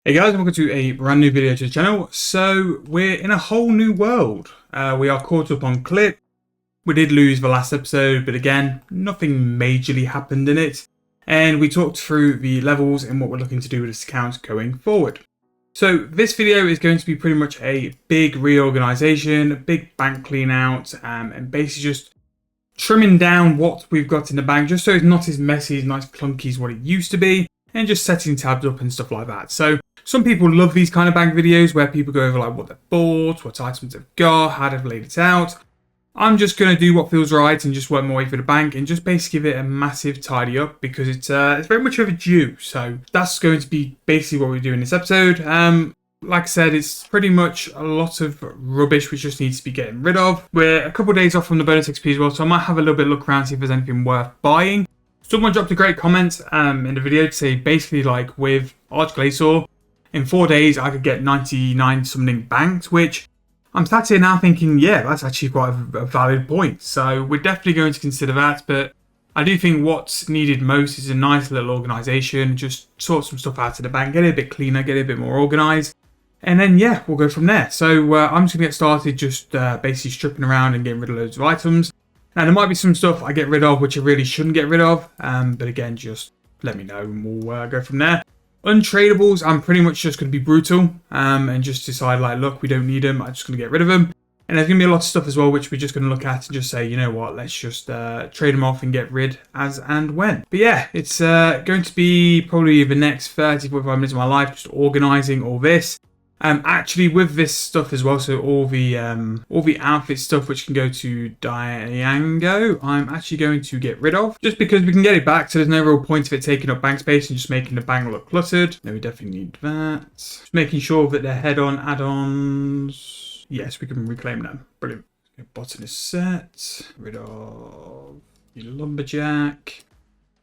Hey guys, welcome to a brand new video to the channel. So we're in a whole new world. We are caught up on clip. We did lose the last episode, but again, nothing majorly happened in it. And we talked through the levels and what we're looking to do with this account going forward. So this video is going to be pretty much a big reorganization, a big bank clean out, and basically just trimming down what we've got in the bank, just so it's not as messy, as nice clunky as what it used to be, and just setting tabs up and stuff like that. So some people love these kind of bank videos where people go over like what they've bought, what items they've got, how they've laid it out. I'm just going to do what feels right and just work my way through the bank and just basically give it a massive tidy up because it's very much overdue. So that's going to be basically what we do in this episode. Like I said, it's pretty much a lot of rubbish which just needs to be getting rid of. We're a couple of days off from the bonus XP as well, so I might have a little bit of look around, see if there's anything worth buying. Someone dropped a great comment in the video to say basically like with Archglacier, in 4 days I could get 99 something banked, which I'm sat here now thinking, yeah, that's actually quite a valid point. So we're definitely going to consider that, but I do think what's needed most is a nice little organisation, just sort some stuff out of the bank, get it a bit cleaner, get it a bit more organised. And then, yeah, we'll go from there. So I'm just going to get started just basically stripping around and getting rid of loads of items. Now, there might be some stuff I get rid of which I really shouldn't get rid of. But again, just let me know and we'll go from there. Untradables, I'm pretty much just going to be brutal and just decide like, look, we don't need them. I'm just going to get rid of them. And there's going to be a lot of stuff as well which we're just going to look at and just say, you know what, let's just trade them off and get rid as and when. But yeah, it's going to be probably the next 30, 45 minutes of my life just organising all this. Actually, with this stuff as well, so all the outfit stuff which can go to Diango, I'm actually going to get rid of, just because we can get it back, so there's no real point of it taking up bank space and just making the bank look cluttered. No, we definitely need that. Just making sure that they're head-on add-ons. Yes, we can reclaim them. Brilliant. Bottom is set. Rid of the lumberjack.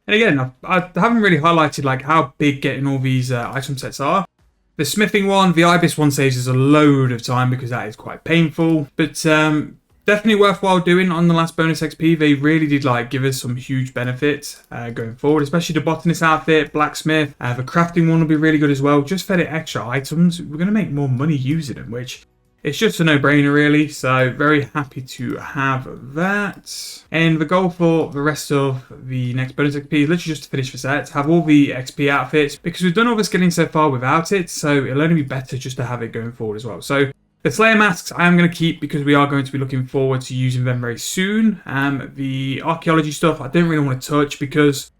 And again, I haven't really highlighted like how big getting all these item sets are. The smithing one, the ibis one saves us a load of time because that is quite painful, but definitely worthwhile doing on the last bonus XP. They really did like give us some huge benefits going forward, especially the botanist outfit, blacksmith. The crafting one will be really good as well. Just for the extra items, we're going to make more money using them, which it's just a no-brainer really, so very happy to have that. And the goal for the rest of the next bonus XP is literally just to finish the set, have all the XP outfits, because we've done all the skilling so far without it, so it'll only be better just to have it going forward as well. So the Slayer masks I am going to keep because we are going to be looking forward to using them very soon. The archaeology stuff I don't really want to touch because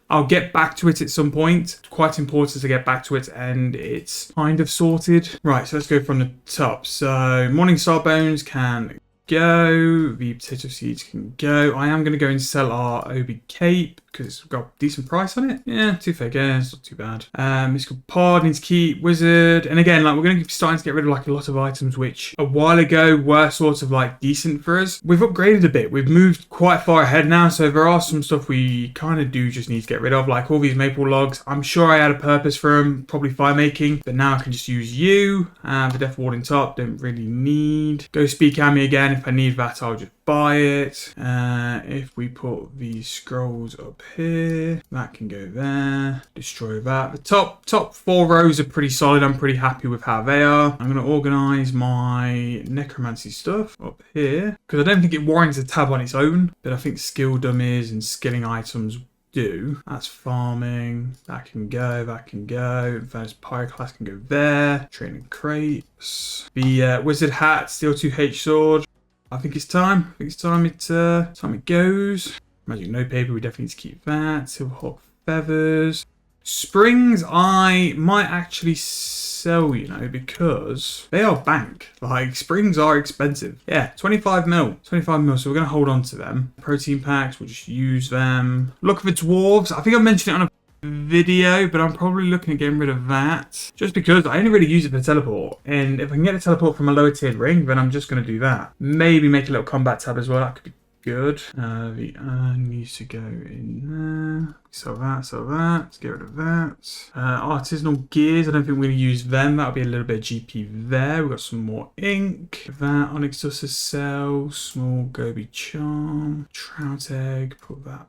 I'll get back to it at some point. It's quite important to get back to it, and it's kind of sorted. Right, so let's go from the top. So Morningstar bones can go. The potato seeds can go. I am going to go and sell our Obi cape because it's got a decent price on it. Yeah, two figures, not too bad. Mystical pod needs to keep wizard. And again, like we're going to be starting to get rid of like a lot of items which a while ago were sort of like decent for us. We've upgraded a bit. We've moved quite far ahead now. So there are some stuff we kind of do just need to get rid of, like all these maple logs. I'm sure I had a purpose for them, probably fire making, but now I can just use you. The death warding top, don't really need. Go speak at me again. If I need that, I'll just buy it. If we put these scrolls up here, that can go there. Destroy that. The top 4 rows are pretty solid. I'm pretty happy with how they are. I'm going to organize my necromancy stuff up here because I don't think it warrants a tab on its own, but I think skill dummies and skilling items do. That's farming. That can go. That can go. First pyroclast can go there. Training crates. The wizard hat, steel 2H sword. I think it's time. I think it's time it goes. Magic note paper, we definitely need to keep that. Silver hawk feathers. Springs, I might actually sell, you know, because they are bank. Like, springs are expensive. Yeah, 25 mil. 25 mil, so we're going to hold on to them. Protein packs, we'll just use them. Look for dwarves. I think I mentioned it on a video, but I'm probably looking at getting rid of that just because I only really use it for teleport, and if I can get a teleport from a lower tiered ring, then I'm just going to do that. Maybe make a little combat tab as well. That could be good. The needs to go in there. So that. Let's get rid of that. Artisanal gears, I don't think we're going to use them. That'll be a little bit of GP there. We've got some more ink. That onyx dust to sell. Small goby charm. Trout egg, put that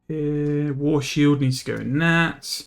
here. War shield needs to go in that.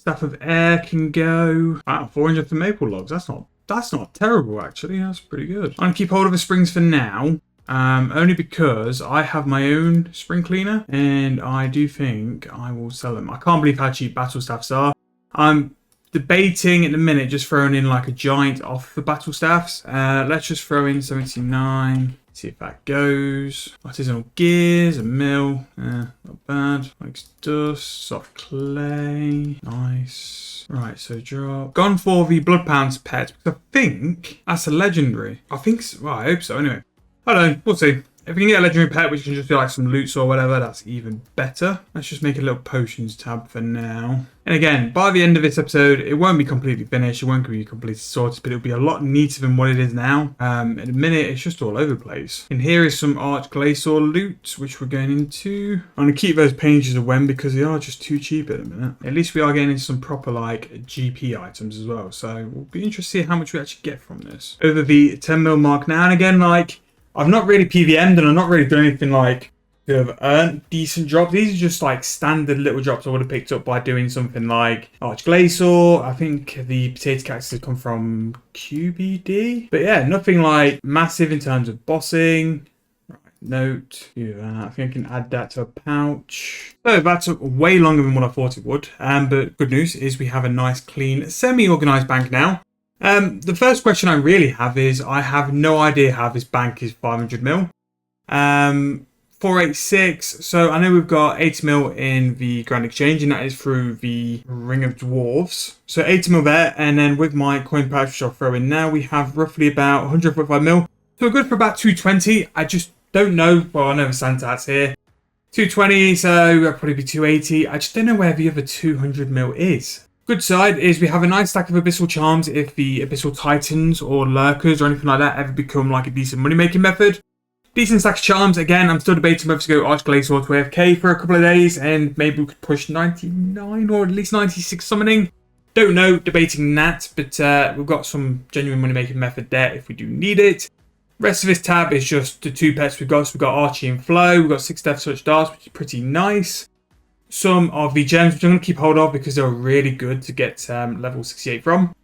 Staff of Air can go. Wow, 400 for maple logs. That's not terrible actually. That's pretty good. I'm gonna keep hold of the springs for now. Only because I have my own spring cleaner and I do think I will sell them. I can't believe how cheap battle staffs are. I'm debating at the minute just throwing in like a giant off the battle staffs. Let's just throw in 79. See if that goes. Artisanal gears, a mill. Not bad. Likes dust, soft clay. Nice. Right, so drop. Gone for the Blood Pounds pet. I think that's a legendary. I think so. Well, I hope so anyway. I don't know. We'll see. If we can get a legendary pet, which can just do like some loots or whatever, that's even better. Let's just make a little potions tab for now. And again, by the end of this episode, it won't be completely finished. It won't be completely sorted, but it'll be a lot neater than what it is now. At the minute, it's just all over the place. And here is some Archglacior loot, which we're going into. I'm going to keep those pages of when because they are just too cheap at the minute. At least we are getting into some proper like GP items as well. So we'll be interested to see how much we actually get from this. Over the 10 mil mark now. And again, like, I've not really PVM'd and I'm not really doing anything like to have earned decent drops. These are just like standard little drops I would have picked up by doing something like Archglacior. I think the potato cactus has come from QBD. But yeah, nothing like massive in terms of bossing. Right, note, do that. I think I can add that to a pouch. So that took way longer than what I thought it would. But good news is we have a nice, clean, semi-organized bank now. The first question I really have is I have no idea how this bank is 500 mil. 486. So I know we've got 80 mil in the Grand Exchange and that is through the Ring of Dwarves. So 80 mil there, and then with my coin pouch which I'll throw in now, we have roughly about 145 mil. So we're good for about 220. I just don't know. Well, I know the Santat's here. 220, so it'll probably be 280. I just don't know where the other 200 mil is. Good side is we have a nice stack of Abyssal Charms if the Abyssal Titans or Lurkers or anything like that ever become like a decent money making method. Decent stack of Charms. Again, I'm still debating whether to go Archglacior to AFK for a couple of days and maybe we could push 99 or at least 96 summoning. Don't know, debating that, but we've got some genuine money making method there if we do need it. Rest of this tab is just the two pets we've got. So we've got Archie and Flo, we've got 6 Death Touch Darts, which is pretty nice. Some of the gems, which I'm going to keep hold of because they're really good to get level 68 from.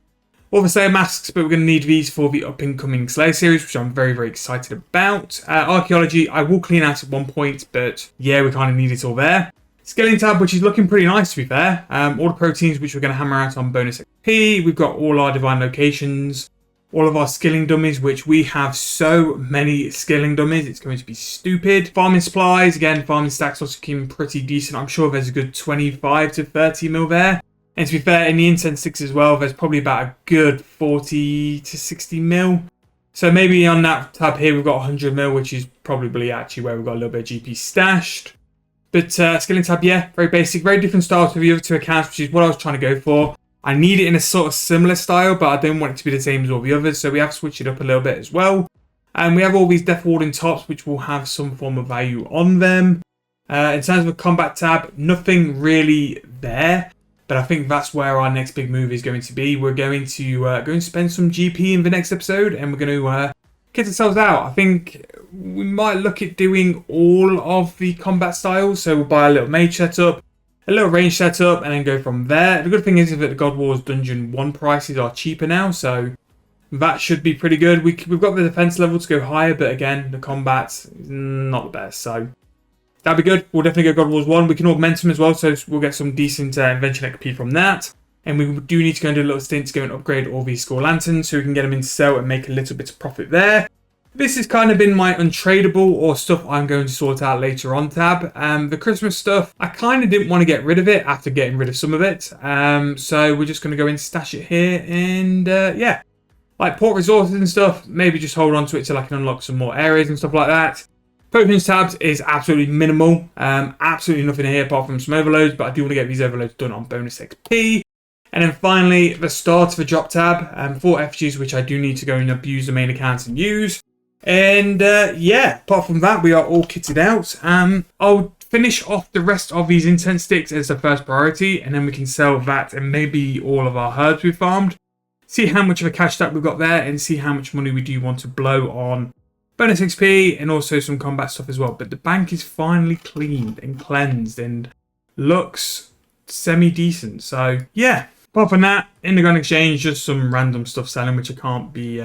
All the Slayer masks, but we're going to need these for the up-and-coming Slayer series, which I'm very, very excited about. Archaeology, I will clean out at one point, but yeah, we kind of need it all there. Scaling tab, which is looking pretty nice to be fair. All the proteins, which we're going to hammer out on bonus XP. We've got all our divine locations. All of our skilling dummies, which we have so many skilling dummies, it's going to be stupid. Farming supplies, again, farming stacks also looking pretty decent. I'm sure there's a good 25 to 30 mil there. And to be fair, in the incense sticks as well, there's probably about a good 40 to 60 mil. So maybe on that tab here, we've got 100 mil, which is probably actually where we've got a little bit of GP stashed. But skilling tab, yeah, very basic, very different style to the other two accounts, which is what I was trying to go for. I need it in a sort of similar style, but I don't want it to be the same as all the others, so we have switched it up a little bit as well. And we have all these Death Warden tops, which will have some form of value on them. In terms of the combat tab, nothing really there, but I think that's where our next big move is going to be. We're going to spend some GP in the next episode, and we're going to get ourselves out. I think we might look at doing all of the combat styles, so we'll buy a little mage setup, a little range setup, and then go from there. The good thing is that the God Wars Dungeon 1 prices are cheaper now, so that should be pretty good. We've got the defense level to go higher, but again, the combat is not the best, so that'd be good. We'll definitely go God Wars 1. We can augment them as well, so we'll get some decent invention XP from that. And we do need to go and do a little stint to go and upgrade all these Skull Lanterns, so we can get them into sell and make a little bit of profit there. This has kind of been my untradeable or stuff I'm going to sort out later on tab. The Christmas stuff, I kind of didn't want to get rid of it after getting rid of some of it. So we're just going to go and stash it here. And yeah, like port resources and stuff, maybe just hold on to it till I can unlock some more areas and stuff like that. Potions tabs is absolutely minimal. Absolutely nothing here apart from some overloads, but I do want to get these overloads done on bonus XP. And then finally, the start of a drop tab for effigies, which I do need to go and abuse the main accounts and use. And yeah, apart from that, we are all kitted out. I'll finish off the rest of these incense sticks as the first priority, and then we can sell that and maybe all of our herbs we've farmed. See how much of a cash stack we've got there, and see how much money we do want to blow on bonus XP and also some combat stuff as well. But the bank is finally cleaned and cleansed and looks semi-decent. So yeah, apart from that, in the Grand Exchange, just some random stuff selling, which I can't be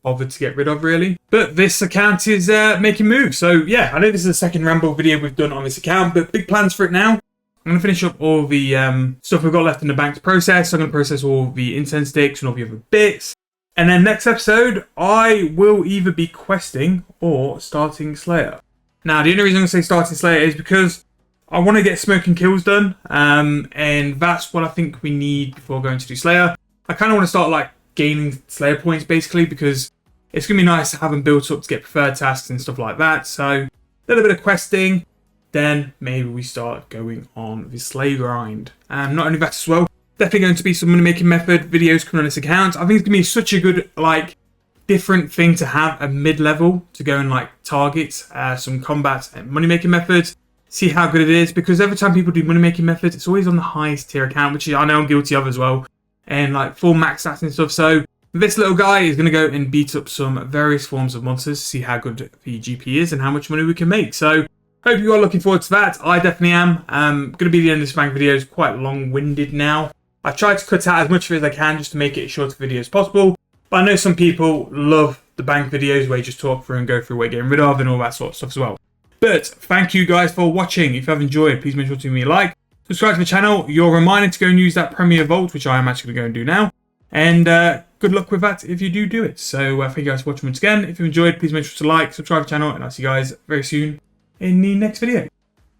bothered to get rid of really. But this account is making moves. So yeah, I know this is the second ramble video we've done on this account, but big plans for it now. I'm going to finish up all the stuff we've got left in the bank to process. I'm going to process all the incense sticks and all the other bits. And then next episode, I will either be questing or starting Slayer. Now, the only reason I'm going to say starting Slayer is because I want to get smoking kills done. And that's what I think we need before going to do Slayer. I kind of want to start like gaining Slayer points basically, because it's going to be nice to have them built up to get preferred tasks and stuff like that. So a little bit of questing. Then maybe we start going on the Slay grind. Not only that as well, definitely going to be some money making method videos coming on this account. I think it's going to be such a good, like, different thing to have at mid-level to go and like target some combat and money making methods. See how good it is, because every time people do money making methods, it's always on the highest tier account, which I know I'm guilty of as well. And like full max stats and stuff. So this little guy is going to go and beat up some various forms of monsters to see how good the GP is and how much money we can make. So hope you are looking forward to that. I definitely am. Going to be the end of this bank video. It's quite long-winded now. I tried to cut out as much of it as I can just to make it as short a video as possible. But I know some people love the bank videos where you just talk through and go through what you're getting rid of and all that sort of stuff as well. But thank you guys for watching. If you have enjoyed, please make sure to give me a like. Subscribe to the channel. You're reminded to go and use that Premier Vault, which I am actually going to go and do now. And good luck with that if you do it. So thank you guys for watching once again. If you enjoyed, please make sure to like, subscribe to the channel, and I'll see you guys very soon in the next video.